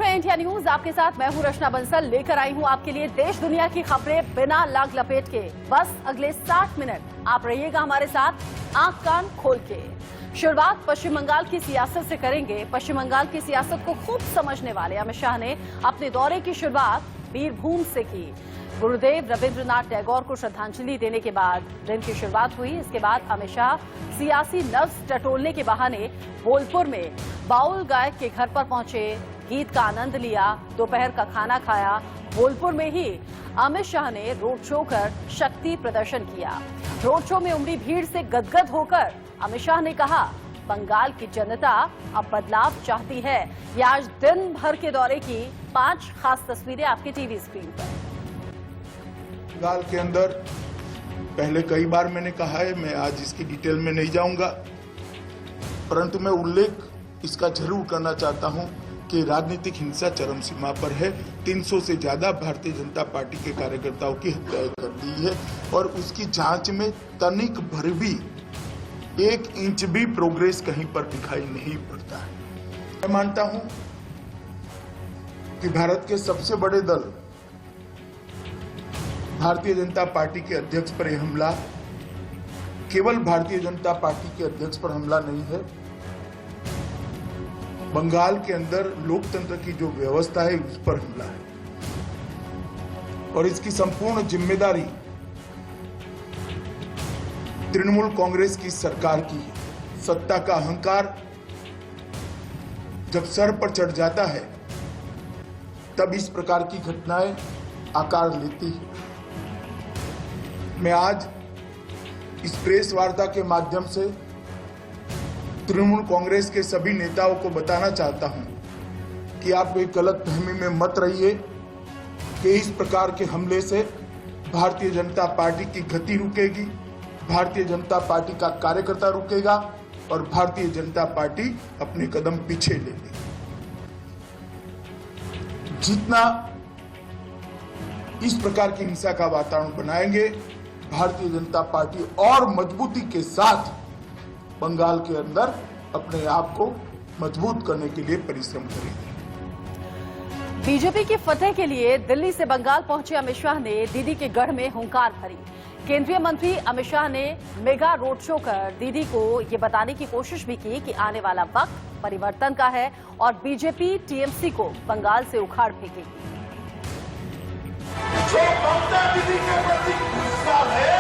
रहे हैं India news. आपके साथ मैं हूं रचना बंसल। लेकर आई हूं आपके लिए देश दुनिया की खबरें बिना लाग लपेट के। बस अगले 60 मिनट आप रहिएगा हमारे साथ आंख कान खोल के। शुरुआत पश्चिम बंगाल की सियासत से करेंगे। पश्चिम बंगाल की सियासत को खूब समझने वाले अमित शाह ने अपने दौरे की शुरुआत बीरभूम से की। गुरुदेव रविंद्रनाथ टैगोर को श्रद्धांजलि देने के बाद दिन की शुरुआत हुई। इसके बाद अमित शाह सियासी नब्ज टटोलने के बहाने बोलपुर में बाउल गायक के घर पर पहुंचे, गीत का आनंद लिया, दोपहर का खाना खाया। बोलपुर में ही अमित शाह ने रोड शो कर शक्ति प्रदर्शन किया। रोड शो में उमड़ी भीड़ से गदगद होकर अमित शाह ने कहा, बंगाल की जनता अब बदलाव चाहती है। ये आज दिन भर के दौरे की 5 खास तस्वीरें आपकी टीवी स्क्रीन पर। बंगाल के अंदर पहले कई बार मैंने कहा है, मैं आज इसकी डिटेल में नहीं जाऊंगा, परंतु मैं उल्लेख इसका जरूर करना चाहता हूं कि राजनीतिक हिंसा चरम सीमा पर है। 300 से ज्यादा भारतीय जनता पार्टी के कार्यकर्ताओं की हत्या कर दी है और उसकी जांच में तनिक भर भी 1 इंच भी प्रोग्रेस कहीं पर दिखाई नहीं पड़ता है। मैं मानता हूं कि भारत के सबसे बड़े दल भारतीय जनता पार्टी के अध्यक्ष पर यह हमला केवल भारतीय जनता पार्टी के अध्यक्ष पर हमला नहीं है, बंगाल के अंदर लोकतंत्र की जो व्यवस्था है उस पर हमला है और इसकी संपूर्ण जिम्मेदारी तृणमूल कांग्रेस की सरकार की है। सत्ता का अहंकार जब सर पर चढ़ जाता है तब इस प्रकार की घटनाएं आकार लेती है। मैं आज इस प्रेस वार्ता के माध्यम से तृणमूल कांग्रेस के सभी नेताओं को बताना चाहता हूं कि आप एक गलत फहमी में मत रहिए कि इस प्रकार के हमले से भारतीय जनता पार्टी की गति रुकेगी, भारतीय जनता पार्टी का कार्यकर्ता रुकेगा और भारतीय जनता पार्टी अपने कदम पीछे ले लेगी। जितना इस प्रकार की हिंसा का वातावरण बनाएंगे, भारतीय जनता पार्टी और मजबूती के साथ बंगाल के अंदर अपने आप को मजबूत करने के लिए परिश्रम करेगी। बीजेपी की फतेह के लिए दिल्ली से बंगाल पहुंचे अमित शाह ने दीदी के गढ़ में हुंकार भरी। केंद्रीय मंत्री अमित शाह ने मेगा रोड शो कर दीदी को ये बताने की कोशिश भी की कि आने वाला वक्त परिवर्तन का है और बीजेपी टीएमसी को बंगाल से उखाड़ फेंकेगी। जो ममता दीदी के प्रति गुस्सा है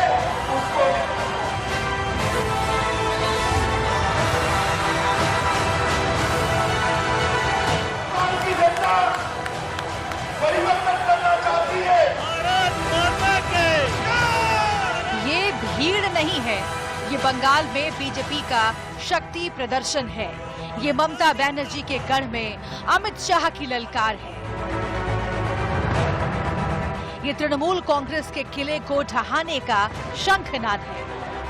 उसको की जनता परिवर्तन करना चाहती है। भारत माता के ये भीड़ नहीं है, ये बंगाल में बीजेपी का शक्ति प्रदर्शन है। ये ममता बनर्जी के गढ़ में अमित शाह की ललकार है। ये तृणमूल कांग्रेस के किले को ढहाने का शंखनाद है,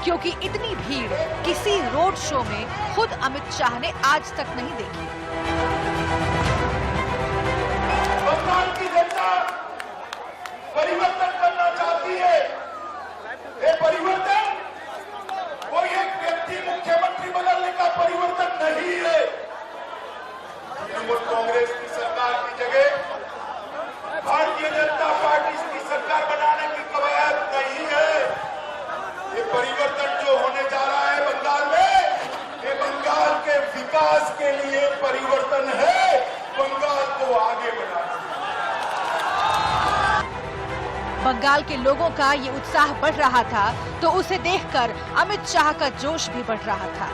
क्योंकि इतनी भीड़ किसी रोड शो में खुद अमित शाह ने आज तक नहीं देखी। बंगाल की जनता परिवर्तन करना चाहती है। ये परिवर्तन कोई एक व्यक्ति मुख्यमंत्री बदलने का परिवर्तन नहीं है। तृणमूल कांग्रेस की सरकार की जगह भारतीय जनता पार्टी की सरकार बनाने की कवायद नहीं है। ये परिवर्तन जो होने जा रहा है बंगाल में, ये बंगाल के विकास के लिए परिवर्तन है, बंगाल को आगे बढ़ाना। बंगाल के लोगों का ये उत्साह बढ़ रहा था तो उसे देखकर अमित शाह का जोश भी बढ़ रहा था।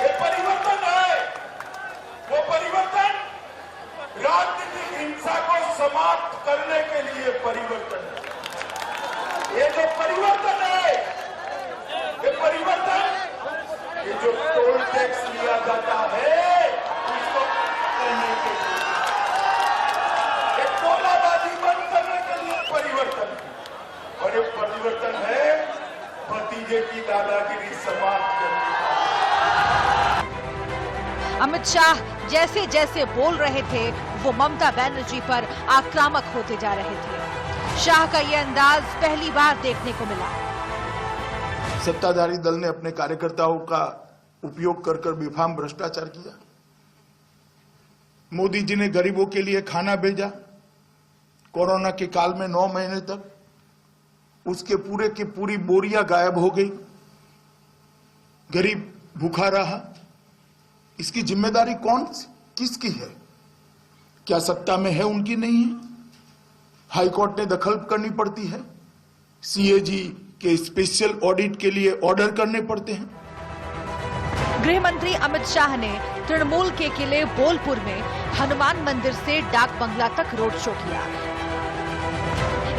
ये परिवर्तन है, वो परिवर्तन राजनीतिक हिंसा को समाप्त करने के लिए परिवर्तन है। ये जो परिवर्तन है, ये परिवर्तन, ये जो टोल टैक्स लिया जाता है उसको करने के लिए, ये टोलाबाजी बंद करने के लिए परिवर्तन है और ये परिवर्तन है भतीजे की दादागिरी समाप्त करने का। अमित शाह जैसे जैसे बोल रहे थे वो ममता बनर्जी पर आक्रामक होते जा रहे थे। शाह का ये अंदाज पहली बार देखने को मिला। सत्ताधारी दल ने अपने कार्यकर्ताओं का उपयोग कर बेफाम भ्रष्टाचार किया। मोदी जी ने गरीबों के लिए खाना भेजा कोरोना के काल में 9 महीने तक, उसके पूरे की पूरी बोरियां गायब हो गई, गरीब भूखा रहा। इसकी जिम्मेदारी किसकी है? क्या सत्ता में है उनकी नहीं है? हाईकोर्ट ने दखल करनी पड़ती है, सीएजी के स्पेशल ऑडिट के लिए ऑर्डर करने पड़ते हैं। गृह मंत्री अमित शाह ने तृणमूल के किले बोलपुर में हनुमान मंदिर से डाक बंगला तक रोड शो किया।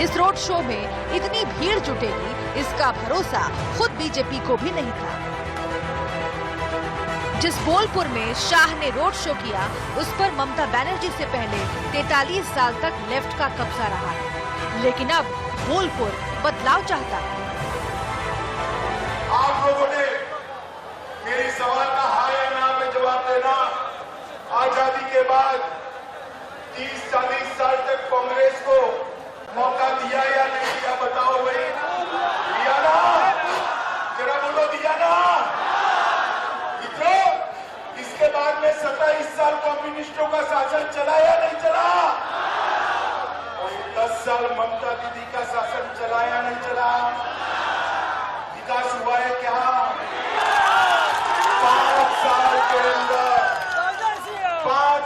इस रोड शो में इतनी भीड़ जुटेगी इसका भरोसा खुद बीजेपी को भी नहीं था। जिस बोलपुर में शाह ने रोड शो किया उस पर ममता बनर्जी से पहले 43 साल तक लेफ्ट का कब्जा रहा है, लेकिन अब बोलपुर बदलाव चाहता है। आप लोगों ने मेरी सवाल का हाँ या ना में जवाब देना। आजादी के बाद 30-40 साल तक कांग्रेस को मौका दिया या नहीं दिया, बताओ भाई। दिया ना? जरा बोलो, दिया ना? इसके बाद में 27 साल कम्युनिस्टों का शासन चला या नहीं चला? और 10 साल ममता दीदी का शासन चला या नहीं चला? विकास हुआ है क्या? 5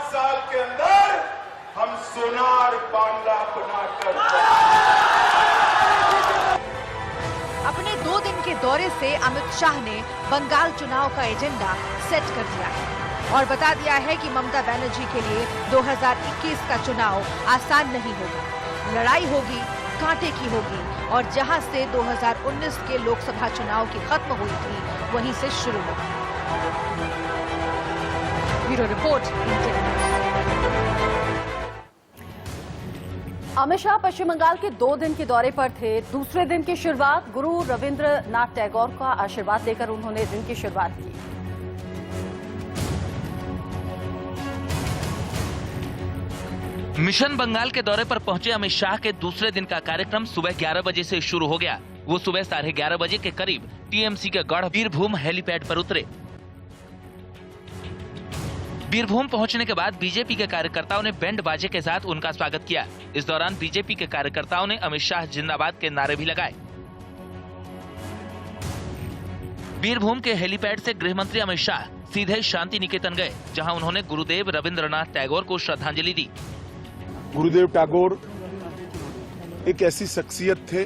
साल के अंदर हम सोनार बांग्ला बनाकर अपने 2 दिन के दौरे से अमित शाह ने बंगाल चुनाव का एजेंडा सेट कर दिया है और बता दिया है कि ममता बनर्जी के लिए 2021 का चुनाव आसान नहीं होगा। लड़ाई होगी, कांटे की होगी और जहां से 2019 के लोकसभा चुनाव की खत्म हुई थी वहीं से शुरू होगी। Bureau report, India News. Amit Shah Paschim Bengal के 2 दिन के दौरे पर थे। दूसरे दिन की शुरुआत गुरु रविंद्रनाथ टैगोर का आशीर्वाद लेकर उन्होंने दिन की शुरुआत की। मिशन बंगाल के दौरे पर पहुंचे अमित शाह के दूसरे दिन का कार्यक्रम सुबह 11 बजे से शुरू हो गया। वो सुबह 11:30 बजे के करीब टीएमसी के गढ़ बीरभूम हेलीपैड पर उतरे। बीरभूम पहुंचने के बाद बीजेपी के कार्यकर्ताओं ने बैंड बाजे के साथ उनका स्वागत किया। इस दौरान बीजेपी के कार्यकर्ताओं ने अमित शाह जिंदाबाद के नारे भी लगाए। बीरभूम के हेलीपैड से गृह मंत्री अमित शाह सीधे शांति निकेतन गए, जहां उन्होंने गुरुदेव रविंद्रनाथ टैगोर को श्रद्धांजलि दी। गुरुदेव टैगोर एक ऐसी शख्सियत थे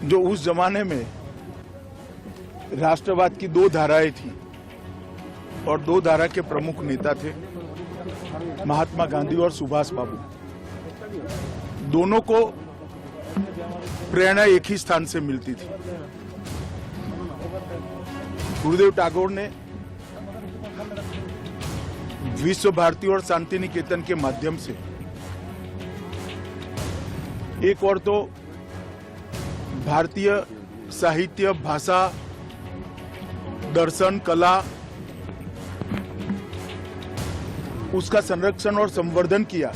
जो उस जमाने में राष्ट्रवाद की 2 धाराएं थी और 2 धारा के प्रमुख नेता थे महात्मा गांधी और सुभाष बाबू। दोनों को प्रेरणा एक ही स्थान से मिलती थी। गुरुदेव टैगोर ने विश्व भारती और शांति निकेतन के माध्यम से एक और तो भारतीय साहित्य, भाषा, दर्शन, कला, उसका संरक्षण और संवर्धन किया।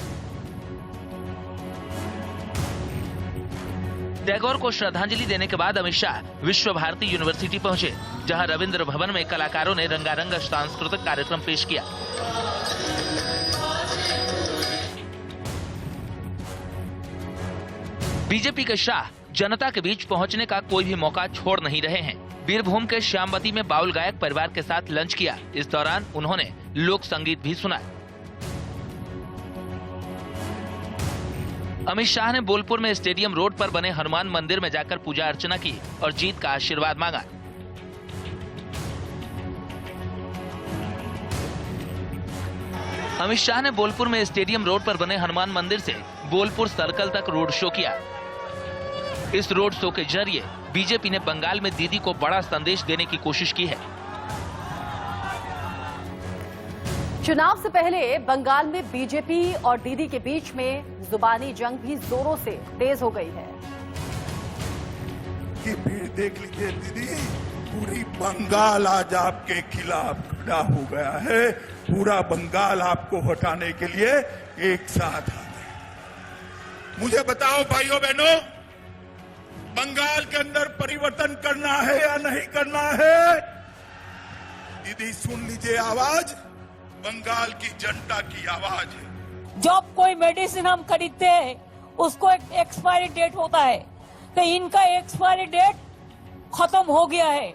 टैगोर को श्रद्धांजलि देने के बाद अमित शाह विश्व भारती यूनिवर्सिटी पहुंचे, जहां रविंद्र भवन में कलाकारों ने रंगारंग सांस्कृतिक कार्यक्रम पेश किया। बीजेपी के शाह जनता के बीच पहुंचने का कोई भी मौका छोड़ नहीं रहे हैं। बीरभूम के श्यामवती में बाउल गायक परिवार के साथ लंच किया। इस दौरान उन्होंने लोक संगीत भी सुना। अमित शाह ने बोलपुर में स्टेडियम रोड पर बने हनुमान मंदिर में जाकर पूजा अर्चना की और जीत का आशीर्वाद मांगा। अमित शाह ने बोलपुर में स्टेडियम रोड पर बने हनुमान मंदिर से बोलपुर सर्कल तक रोड शो किया। इस रोड शो के जरिए बीजेपी ने बंगाल में दीदी को बड़ा संदेश देने की कोशिश की है। चुनाव से पहले बंगाल में बीजेपी और दीदी के बीच में जुबानी जंग भी जोरों से तेज हो गई है। कि भीड़ देख लीजिए दीदी, पूरी बंगाल आज आपके खिलाफ खड़ा हो गया है। पूरा बंगाल आपको हटाने के लिए एक साथ आ गया। मुझे बताओ भाइयों बहनों, बंगाल के अंदर परिवर्तन करना है या नहीं करना है? दीदी सुन लीजिए आवाज, बंगाल की जनता की आवाज है। जब कोई मेडिसिन हम खरीदते हैं उसको एक एक्सपायरी डेट होता है, तो इनका एक्सपायरी डेट खत्म हो गया है।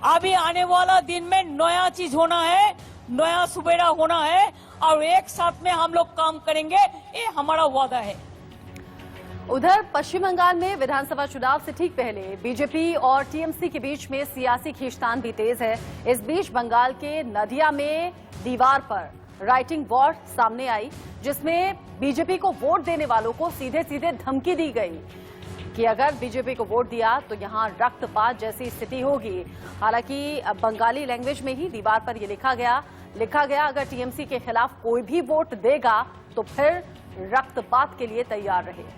अभी आने वाला दिन में नया चीज होना है, नया सुबेरा होना है और एक साथ में हम लोग काम करेंगे, ये हमारा वादा है। उधर पश्चिम बंगाल में विधानसभा चुनाव से ठीक पहले बीजेपी और टीएमसी के बीच में सियासी खींचतान भी तेज है। इस बीच बंगाल के नदिया में दीवार पर राइटिंग बोर्ड सामने आई, जिसमें बीजेपी को वोट देने वालों को सीधे सीधे धमकी दी गई कि अगर बीजेपी को वोट दिया तो यहां रक्तपात जैसी स्थिति होगी। हालांकि बंगाली लैंग्वेज में ही दीवार पर यह लिखा गया अगर टीएमसी के खिलाफ कोई भी वोट देगा तो फिर रक्तपात के लिए तैयार रहे।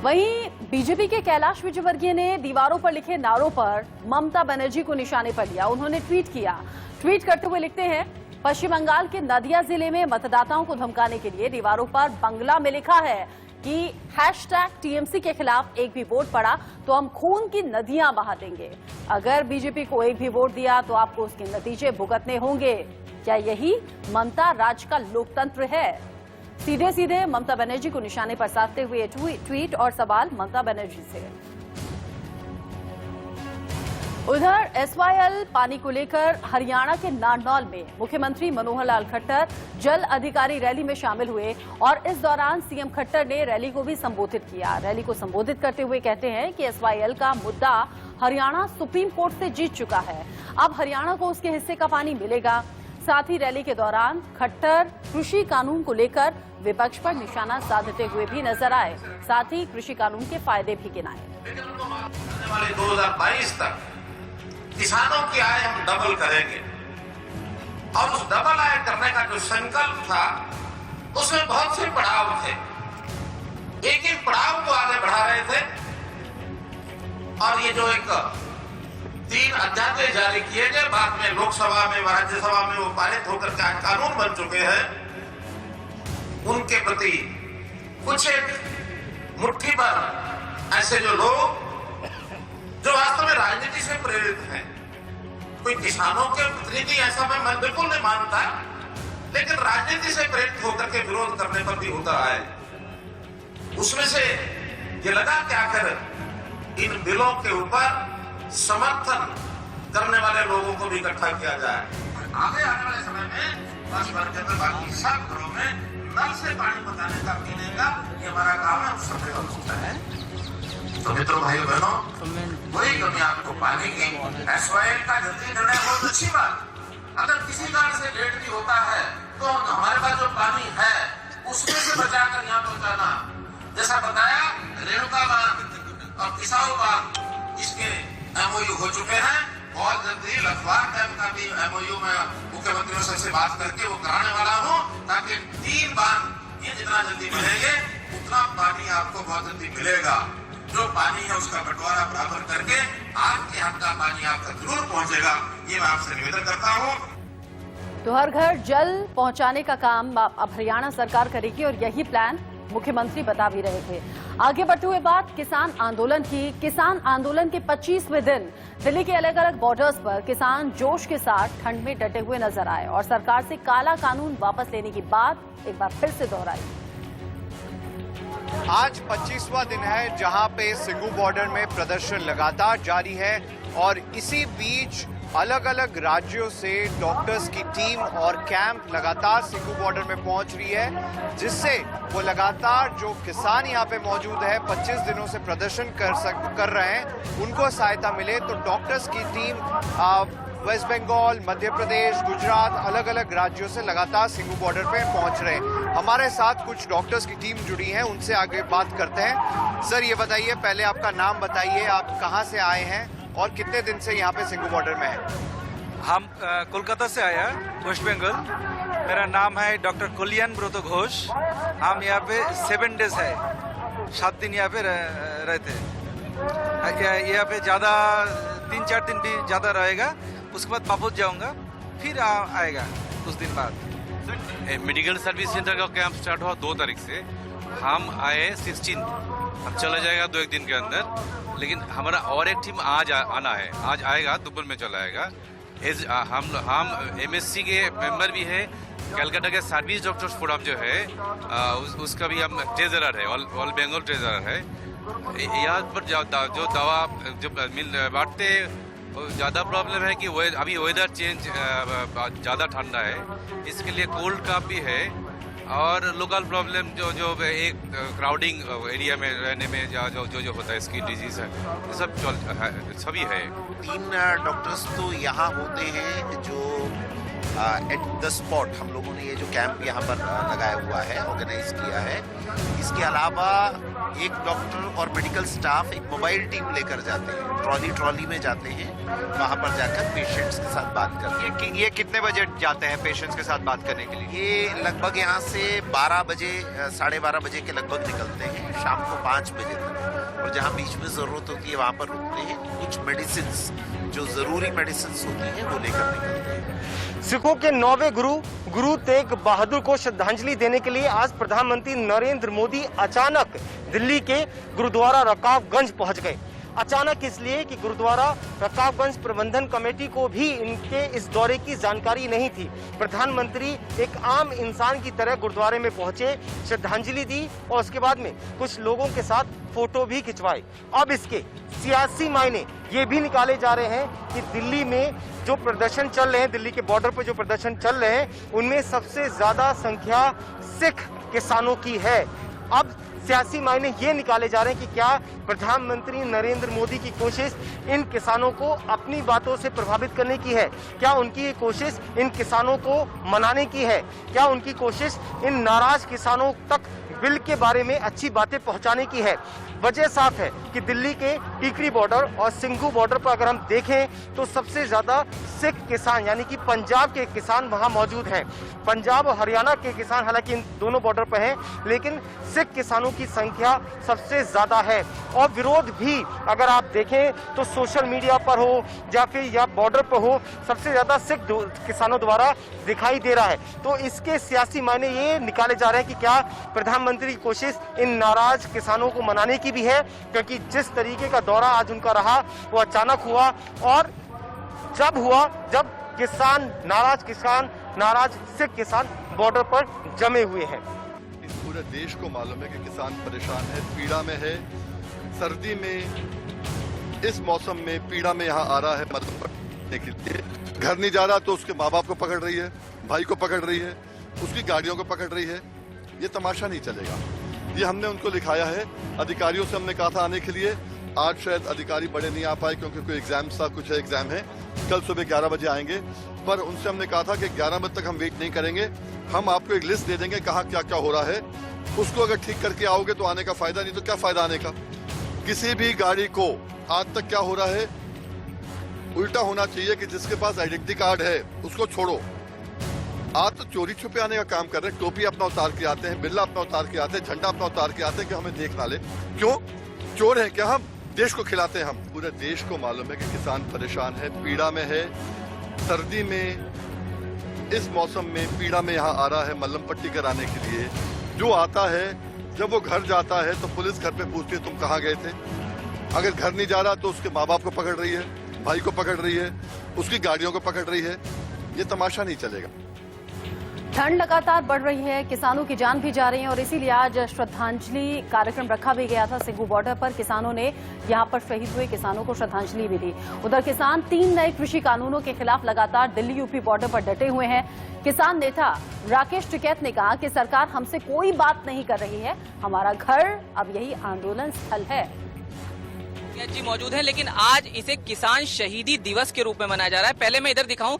वहीं बीजेपी के कैलाश विजयवर्गीय ने दीवारों पर लिखे नारों पर ममता बनर्जी को निशाने पर लिया। उन्होंने ट्वीट करते हुए लिखते हैं, पश्चिम बंगाल के नदिया जिले में मतदाताओं को धमकाने के लिए दीवारों पर बंगला में लिखा है कि #TMC के खिलाफ एक भी वोट पड़ा तो हम खून की नदियां बहा देंगे। अगर बीजेपी को एक भी वोट दिया तो आपको उसके नतीजे भुगतने होंगे। क्या यही ममता राज का लोकतंत्र है? सीधे सीधे ममता बनर्जी को निशाने पर साधते हुए ट्वीट और सवाल ममता बनर्जी से। उधर SYL पानी को लेकर हरियाणा के नारनौल में मुख्यमंत्री मनोहर लाल खट्टर जल अधिकारी रैली में शामिल हुए और इस दौरान सीएम खट्टर ने रैली को भी संबोधित किया। रैली को संबोधित करते हुए कहते हैं कि SYL का मुद्दा हरियाणा सुप्रीम कोर्ट से जीत चुका है, अब हरियाणा को उसके हिस्से का पानी मिलेगा। साथ ही रैली के दौरान खट्टर कृषि कानून को लेकर विपक्ष पर निशाना साधते हुए भी नजर आए, साथ ही कृषि कानून के फायदे भी गिनाए। लेकिन उनको आने वाले 2022 तक किसानों की आय हम डबल करेंगे और उस डबल आय करने का जो संकल्प था उसमें बहुत से पड़ाव थे। एक एक पड़ाव को आगे बढ़ा रहे थे और ये जो एक 3 अध्यादेश जारी किए गए, बाद में लोकसभा में राज्यसभा में वो पारित होकर के आज कानून बन चुके हैं, उनके प्रति कुछ एक मुट्ठी भर ऐसे जो लोग जो वास्तव में राजनीति से प्रेरित हैं, कोई किसानों के प्रतिनिधि ऐसा मैं बिल्कुल नहीं मानता, लेकिन राजनीति से प्रेरित होकर के विरोध करने पर भी होता है। उसमें से ये लगा कि आखिर इन बिलों के ऊपर समर्थन करने वाले लोगों को भी इकट्ठा किया जाए। आगे आने वाले समय में बस भर के बाकी सब घरों में नल से पानी पकाने का, पीने का ये हमारा काम है, उस समय का होता है। तो मित्रों, भाइयों बहनों, वही कमी आपको पानी की SYL का जल्दी निर्णय बहुत अच्छी बात। अगर किसी कारण से लेट भी होता है तो हमारे पास जो पानी है उसमें से बचाकर यहाँ पहुंचाना, जैसा बताया रेणुका बांध और किसाऊ बांध इसके MOU हो चुके हैं। बहुत जल्दी लखवार डैम का भी MOU में मुख्यमंत्रियों से बात करके वो कराने वाला हूँ, ताकि 3 बांध ये जितना जल्दी मिलेंगे उतना पानी आपको बहुत जल्दी मिलेगा। जो पानी है उसका बंटवारा बराबर करके आपके हक का पानी आप तक जरूर पहुंचेगा, ये मैं आपसे निवेदन करता हूँ। तो हर घर जल पहुंचाने का काम अब हरियाणा सरकार करेगी और यही प्लान मुख्यमंत्री बता भी रहे थे। आगे बढ़ते हुए बात किसान आंदोलन की। किसान आंदोलन के 25वें दिन दिल्ली के अलग अलग बॉर्डर्स पर किसान जोश के साथ ठंड में डटे हुए नजर आए और सरकार से काला कानून वापस लेने की बात एक बार फिर से दोहराई। आज 25वां दिन है जहां पे सिंगू बॉर्डर में प्रदर्शन लगातार जारी है और इसी बीच अलग अलग राज्यों से डॉक्टर्स की टीम और कैंप लगातार सिंगू बॉर्डर में पहुंच रही है, जिससे वो लगातार जो किसान यहाँ पे मौजूद है 25 दिनों से प्रदर्शन कर रहे हैं, उनको सहायता मिले। तो डॉक्टर्स की टीम वेस्ट बंगाल, मध्य प्रदेश, गुजरात, अलग अलग राज्यों से लगातार सिंगू बॉर्डर पे पहुंच रहे हैं। हमारे साथ कुछ डॉक्टर्स की टीम जुड़ी है, उनसे आगे बात करते हैं। सर, ये बताइए, पहले आपका नाम बताइए, आप कहाँ से आए हैं और कितने दिन से यहाँ पे सिंगू बॉर्डर में है? हम कोलकाता से आया, वेस्ट बंगाल। मेरा नाम है डॉक्टर कल्याण ब्रत घोष। हम यहाँ पे 7 डेज है, 7 दिन यहाँ पे रहते हैं। यहाँ पे ज़्यादा 3-4 दिन भी ज़्यादा रहेगा, उसके बाद वापस जाऊंगा, फिर आएगा कुछ दिन बाद। मेडिकल सर्विस सेंटर का कैंप स्टार्ट हुआ 2 तारीख से। हम आए 16, अब चला जाएगा 2-1 दिन के अंदर। लेकिन हमारा और एक टीम आज आना है, आज आएगा, दोपहर में चला आएगा। हम MSC के मेंबर भी है, कलकत्ता के सर्विस डॉक्टर्स फोरम जो है उसका भी हम ट्रेजरर है, ऑल बंगाल ट्रेजरर है। यहाँ पर जो दवा जो बांटते ज़्यादा प्रॉब्लम है कि अभी वेदर चेंज ज़्यादा ठंडा है, इसके लिए कोल्ड कफ भी है और लोकल प्रॉब्लम जो एक क्राउडिंग एरिया में रहने में जो होता है, स्किन डिजीज है, ये सब सभी है। 3 डॉक्टर्स तो यहाँ होते हैं जो एट द स्पॉट हम लोगों ने ये जो कैंप यहाँ पर लगाया हुआ है, ऑर्गेनाइज किया है। इसके अलावा एक डॉक्टर और मेडिकल स्टाफ एक मोबाइल टीम लेकर जाते हैं, ट्रॉली में जाते हैं, वहाँ पर जाकर पेशेंट्स के साथ बात करते हैं। ये कितने बजे जाते हैं पेशेंट्स के साथ बात करने के लिए? ये लगभग यहाँ से 12 बजे 12:30 बजे के लगभग निकलते हैं, शाम को 5 बजे तक। और जहाँ बीच में ज़रूरत होती है वहाँ पर रुकते हैं। कुछ मेडिसिन्स जो ज़रूरी मेडिसिन्स होती हैं वो लेकर निकलते हैं। सिखों के 9वें गुरु तेग बहादुर को श्रद्धांजलि देने के लिए आज प्रधानमंत्री नरेंद्र मोदी अचानक दिल्ली के गुरुद्वारा रकाबगंज पहुंच गए। अचानक इसलिए कि गुरुद्वारा रकाबगंज प्रबंधन कमेटी को भी इनके इस दौरे की जानकारी नहीं थी। प्रधानमंत्री एक आम इंसान की तरह गुरुद्वारे में पहुंचे, श्रद्धांजलि दी और उसके बाद में कुछ लोगों के साथ फोटो भी खिंचवाए। अब इसके सियासी मायने ये भी निकाले जा रहे हैं कि दिल्ली में जो प्रदर्शन चल रहे हैं, दिल्ली के बॉर्डर पर जो प्रदर्शन चल रहे हैं, उनमें सबसे ज्यादा संख्या सिख किसानों की है। अब सियासी मायने ये निकाले जा रहे हैं कि क्या प्रधानमंत्री नरेंद्र मोदी की कोशिश इन किसानों को अपनी बातों से प्रभावित करने की है? क्या उनकी कोशिश इन किसानों को मनाने की है? क्या उनकी कोशिश इन नाराज किसानों तक बिल के बारे में अच्छी बातें पहुंचाने की है? वजह साफ है कि दिल्ली के टीकरी बॉर्डर और सिंघू बॉर्डर पर अगर हम देखें तो सबसे ज्यादा सिख किसान यानी कि पंजाब के किसान वहां मौजूद हैं। पंजाब और हरियाणा के किसान हालांकि इन दोनों बॉर्डर पर हैं, लेकिन सिख किसानों की संख्या सबसे ज्यादा है। और विरोध भी अगर आप देखें तो सोशल मीडिया पर हो या फिर या बॉर्डर पर हो, सबसे ज्यादा सिख किसानों द्वारा दिखाई दे रहा है। तो इसके सियासी मायने ये निकाले जा रहे हैं कि क्या प्रधानमंत्री की कोशिश इन नाराज किसानों को मनाने की भी है, क्योंकि जिस तरीके का दौरा आज उनका रहा वो अचानक हुआ और जब नाराज सिख किसान बॉर्डर पर जमे हुए हैं। इस पूरे देश को मालूम है कि किसान परेशान है, पीड़ा में है। सर्दी में इस मौसम में पीड़ा में यहाँ आ रहा है मदद करने के लिए। घर नहीं जा रहा तो उसके माँ बाप को पकड़ रही है, भाई को पकड़ रही है, उसकी गाड़ियों को पकड़ रही है। ये तमाशा नहीं चलेगा। ये हमने उनको लिखाया है। अधिकारियों से हमने कहा था आने के लिए, आज शायद अधिकारी बड़े नहीं आ पाए क्योंकि कोई एग्जाम था, कुछ एग्जाम है। कल सुबह 11 बजे आएंगे, पर उनसे हमने कहा था कि 11 बजे तक हम वेट नहीं करेंगे, हम आपको एक लिस्ट दे देंगे कहाँ क्या क्या हो रहा है, उसको अगर ठीक करके आओगे तो आने का फायदा, नहीं तो क्या फायदा आने का। किसी भी गाड़ी को आज तक क्या हो रहा है, उल्टा होना चाहिए कि जिसके पास आइडेंटिटी कार्ड है उसको छोड़ो। आज तो चोरी छुपे आने का काम कर रहे हैं, टोपी अपना उतार के आते हैं, बिल्ला अपना उतार के आते हैं, झंडा अपना उतार के आते हैं कि हमें देख ना ले। क्यों? चोर है क्या हम? देश को खिलाते हैं हम। पूरे देश को मालूम है कि किसान परेशान है, पीड़ा में है। सर्दी में इस मौसम में पीड़ा में यहाँ आ रहा है मल्लम पट्टी कराने के लिए। जो आता है, जब वो घर जाता है तो पुलिस घर पे पूछती है तुम कहाँ गए थे। अगर घर नहीं जा रहा तो उसके माँ बाप को पकड़ रही है, भाई को पकड़ रही है, उसकी गाड़ियों को पकड़ रही है। ये तमाशा नहीं चलेगा। ठंड लगातार बढ़ रही है, किसानों की जान भी जा रही है और इसीलिए आज श्रद्धांजलि कार्यक्रम रखा भी गया था। सिंघू बॉर्डर पर किसानों ने यहां पर शहीद हुए किसानों को श्रद्धांजलि भी दी। उधर किसान 3 नए कृषि कानूनों के खिलाफ लगातार दिल्ली यूपी बॉर्डर पर डटे हुए हैं। किसान नेता राकेश टिकैत ने कहा कि सरकार हमसे कोई बात नहीं कर रही है, हमारा घर अब यही आंदोलन स्थल है। जी मौजूद है, लेकिन आज इसे किसान शहीदी दिवस के रूप में मनाया जा रहा है। पहले मैं इधर दिखाऊं,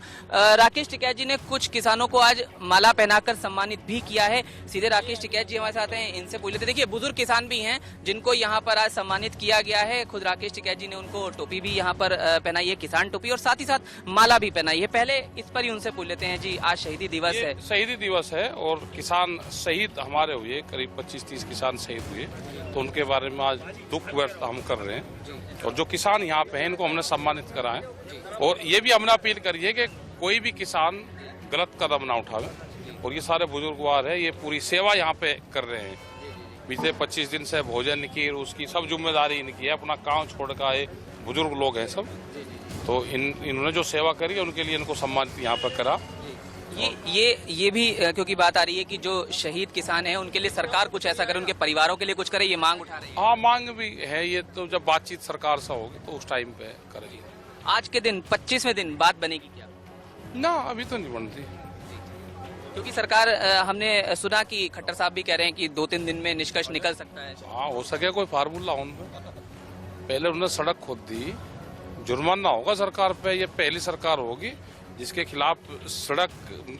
राकेश टिकैत जी ने कुछ किसानों को आज माला पहनाकर सम्मानित भी किया है। सीधे राकेश टिकैत जी हमारे साथ हैं, इनसे पूछ लेते। देखिए, बुजुर्ग किसान भी हैं जिनको यहाँ पर आज सम्मानित किया गया है। खुद राकेश टिकैत जी ने उनको टोपी भी यहाँ पर पहनाई है, किसान टोपी, और साथ ही साथ माला भी पहनाई है। पहले इस पर ही उनसे पूछ लेते हैं। जी, आज शहीदी दिवस है। शहीदी दिवस है और किसान शहीद हमारे हुए, करीब 25-30 किसान शहीद हुए, तो उनके बारे में आज दुख व्यक्त हम कर रहे हैं। और जो किसान यहाँ पे हैं इनको हमने सम्मानित करा है और ये भी हमने अपील करी है कि कोई भी किसान गलत कदम ना उठावे। और ये सारे बुजुर्गवार है, ये पूरी सेवा यहाँ पे कर रहे हैं पिछले 25 दिन से भोजन की उसकी सब जिम्मेदारी इनकी है, अपना काम छोड़ कर आए बुजुर्ग लोग हैं सब, तो इन्होंने जो सेवा करी है उनके लिए इनको सम्मानित यहाँ पर करा। ये भी क्योंकि बात आ रही है कि जो शहीद किसान हैं उनके लिए सरकार कुछ ऐसा करे, उनके परिवारों के लिए कुछ करे, ये मांग उठा रही है। हाँ, मांग भी है, ये तो जब बातचीत सरकार से होगी तो उस टाइम पे करेगी। आज के दिन 25वें दिन बात बनेगी क्या? ना, अभी तो नहीं बनती, क्योंकि सरकार हमने सुना कि खट्टर साहब भी कह रहे हैं कि 2-3 दिन में निष्कर्ष निकल सकता है। हाँ, हो सके कोई फार्मूला उनमें। पहले उन्होंने सड़क खोद दी, जुर्माना होगा सरकार पे, ये पहली सरकार होगी जिसके खिलाफ सड़क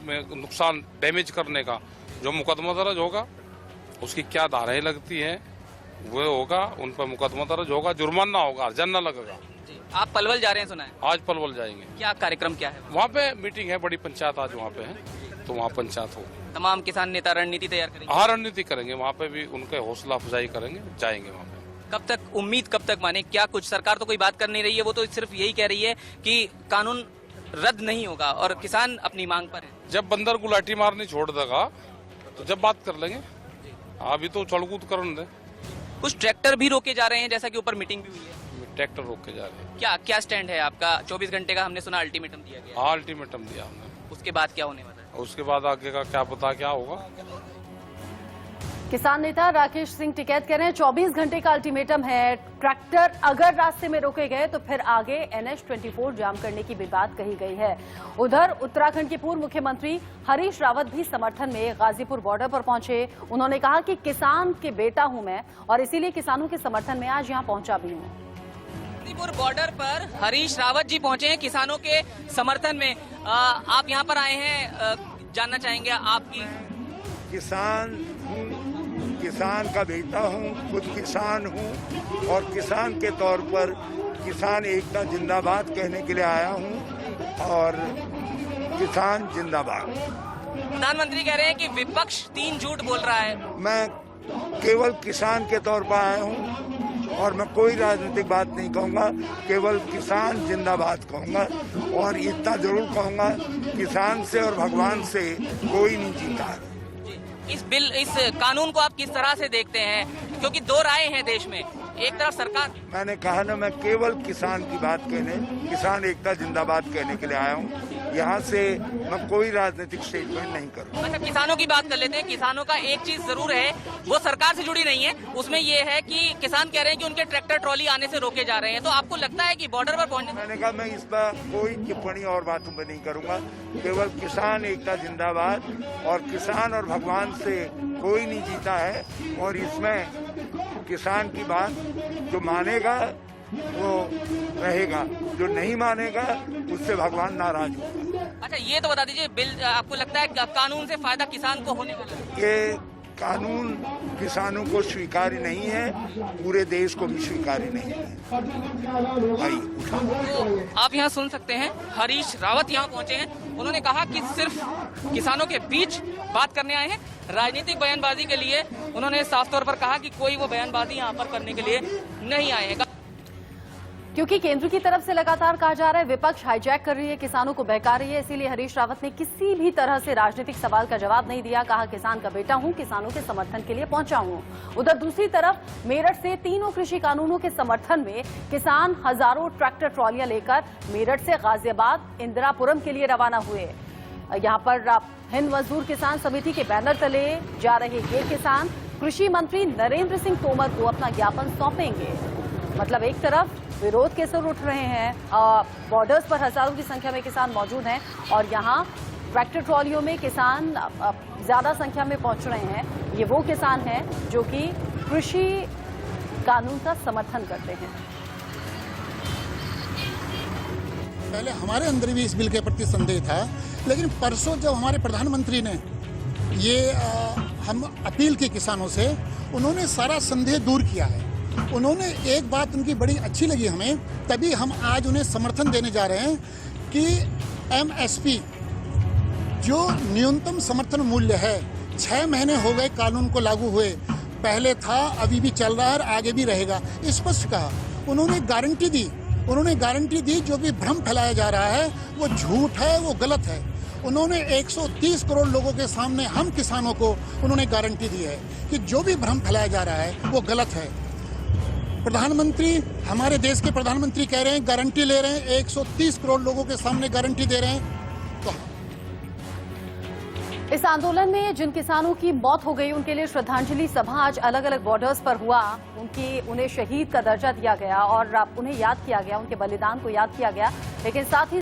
में नुकसान डैमेज करने का जो मुकदमा दर्ज होगा, उसकी क्या धाराएं लगती हैं वो होगा, उन पर मुकदमा दर्ज होगा, जुर्माना होगा, अर्जन न लगेगा। आप पलवल जा रहे हैं सुना है? आज पलवल जाएंगे। क्या कार्यक्रम क्या है वहाँ पे? मीटिंग है, बड़ी पंचायत आज वहाँ पे है, तो वहाँ पंचायत होगी। तमाम किसान नेता रणनीति तैयार करेंगे? हाँ, रणनीति करेंगे, वहाँ पे भी उनके हौसला अफजाई करेंगे, जाएंगे वहाँ पे। कब तक उम्मीद, कब तक माने? क्या कुछ सरकार तो कोई बात कर नहीं रही है, वो तो सिर्फ यही कह रही है कि कानून रद्द नहीं होगा और किसान अपनी मांग पर है। जब बंदर को लाठी मारनी छोड़ देगा तो जब बात कर लेंगे, अभी तो चढ़कूद कर दे। कुछ ट्रैक्टर भी रोके जा रहे हैं, जैसा कि ऊपर मीटिंग भी हुई है। ट्रैक्टर रोक के जा रहे हैं। क्या स्टैंड है आपका? 24 घंटे का हमने सुना अल्टीमेटम दिया गया। हाँ, अल्टीमेटम दिया हमने। उसके बाद क्या होने वाला है? उसके बाद आगे का क्या पता क्या होगा। किसान नेता राकेश सिंह टिकैत कह रहे हैं 24 घंटे का अल्टीमेटम है, ट्रैक्टर अगर रास्ते में रोके गए तो फिर आगे NH-24 जाम करने की भी बात कही गई है। उधर उत्तराखंड के पूर्व मुख्यमंत्री हरीश रावत भी समर्थन में गाजीपुर बॉर्डर पर पहुंचे। उन्होंने कहा कि किसान के बेटा हूं मैं और इसीलिए किसानों के समर्थन में आज यहां पहुंचा भी हूं। गाजीपुर बॉर्डर पर हरीश रावत जी पहुंचे हैं किसानों के समर्थन में। आप यहां पर आए हैं, जानना चाहेंगे आपकी? किसान का बेटा हूँ, खुद किसान हूँ और किसान के तौर पर किसान एकता जिंदाबाद कहने के लिए आया हूँ और किसान जिंदाबाद। प्रधानमंत्री कह रहे हैं कि विपक्ष 3 झूठ बोल रहा है। मैं केवल किसान के तौर पर आया हूँ और मैं कोई राजनीतिक बात नहीं कहूँगा, केवल किसान जिंदाबाद कहूँगा और इतना जरूर कहूँगा, किसान से और भगवान से कोई नहीं जीता है। इस कानून को आप किस तरह से देखते हैं? क्योंकि 2 राय हैं देश में, एक तरफ सरकार। मैंने कहा ना, मैं केवल किसान की बात कहने, किसान एकता जिंदाबाद कहने के लिए आया हूँ। यहाँ से मैं कोई राजनीतिक स्टेटमेंट नहीं करूँगा। अच्छा, किसानों की बात कर लेते हैं। किसानों का एक चीज जरूर है, वो सरकार से जुड़ी नहीं है, उसमें ये है कि किसान कह रहे हैं कि उनके ट्रैक्टर ट्रॉली आने से रोके जा रहे हैं। तो आपको लगता है कि बॉर्डर पर पहुंचने? मैंने कहा मैं इस पर कोई टिप्पणी और बातों पर नहीं करूँगा, केवल किसान एकता जिंदाबाद और किसान और भगवान से कोई नहीं जीता है और इसमें किसान की बात जो मानेगा वो रहेगा, जो नहीं मानेगा उससे भगवान नाराज होगा। अच्छा, ये तो बता दीजिए, बिल आपको लगता है कानून से फायदा किसान को होने वाला है? ये कानून किसानों को स्वीकार्य नहीं है, पूरे देश को भी स्वीकार्य नहीं है। तो आप यहाँ सुन सकते हैं, हरीश रावत यहाँ पहुँचे हैं। उन्होंने कहा कि सिर्फ किसानों के बीच बात करने आए हैं, राजनीतिक बयानबाजी के लिए उन्होंने साफ तौर पर कहा कि कोई वो बयानबाजी यहाँ पर करने के लिए नहीं आए हैं। क्योंकि केंद्र की तरफ से लगातार कहा जा रहा है विपक्ष हाईजैक कर रही है, किसानों को बहका रही है, इसीलिए हरीश रावत ने किसी भी तरह से राजनीतिक सवाल का जवाब नहीं दिया। कहा किसान का बेटा हूं, किसानों के समर्थन के लिए पहुंचा हूं। उधर दूसरी तरफ मेरठ से तीनों कृषि कानूनों के समर्थन में किसान हजारों ट्रैक्टर ट्रॉलियां लेकर मेरठ से गाजियाबाद इंदिरापुरम के लिए रवाना हुए। यहाँ पर हिंद मजदूर किसान समिति के बैनर तले जा रहे ये किसान कृषि मंत्री नरेंद्र सिंह तोमर को अपना ज्ञापन सौंपेंगे। मतलब एक तरफ विरोध के सुर उठ रहे हैं, बॉर्डर्स पर हजारों की संख्या में किसान मौजूद हैं और यहाँ ट्रैक्टर ट्रॉलियों में किसान ज्यादा संख्या में पहुंच रहे हैं। ये वो किसान हैं जो कि कृषि कानून का समर्थन करते हैं। पहले हमारे अंदर भी इस बिल के प्रति संदेह था, लेकिन परसों जब हमारे प्रधानमंत्री ने ये हम अपील की किसानों से, उन्होंने सारा संदेह दूर किया है। उन्होंने एक बात उनकी बड़ी अच्छी लगी हमें, तभी हम आज उन्हें समर्थन देने जा रहे हैं कि MSP जो न्यूनतम समर्थन मूल्य है, 6 महीने हो गए कानून को लागू हुए, पहले था, अभी भी चल रहा है और आगे भी रहेगा, स्पष्ट कहा। उन्होंने गारंटी दी, जो भी भ्रम फैलाया जा रहा है वो झूठ है, वो गलत है। उन्होंने 130 करोड़ लोगों के सामने हम किसानों को उन्होंने गारंटी दी है कि जो भी भ्रम फैलाया जा रहा है वो गलत है। प्रधानमंत्री, हमारे देश के प्रधानमंत्री कह रहे हैं, गारंटी ले रहे हैं, 130 करोड़ लोगों के सामने गारंटी दे रहे हैं। तो इस आंदोलन में जिन किसानों की मौत हो गई उनके लिए श्रद्धांजलि सभा आज अलग अलग बॉर्डर्स पर हुआ। उन्हें शहीद का दर्जा दिया गया और उन्हें याद किया गया, उनके बलिदान को याद किया गया, लेकिन साथ ही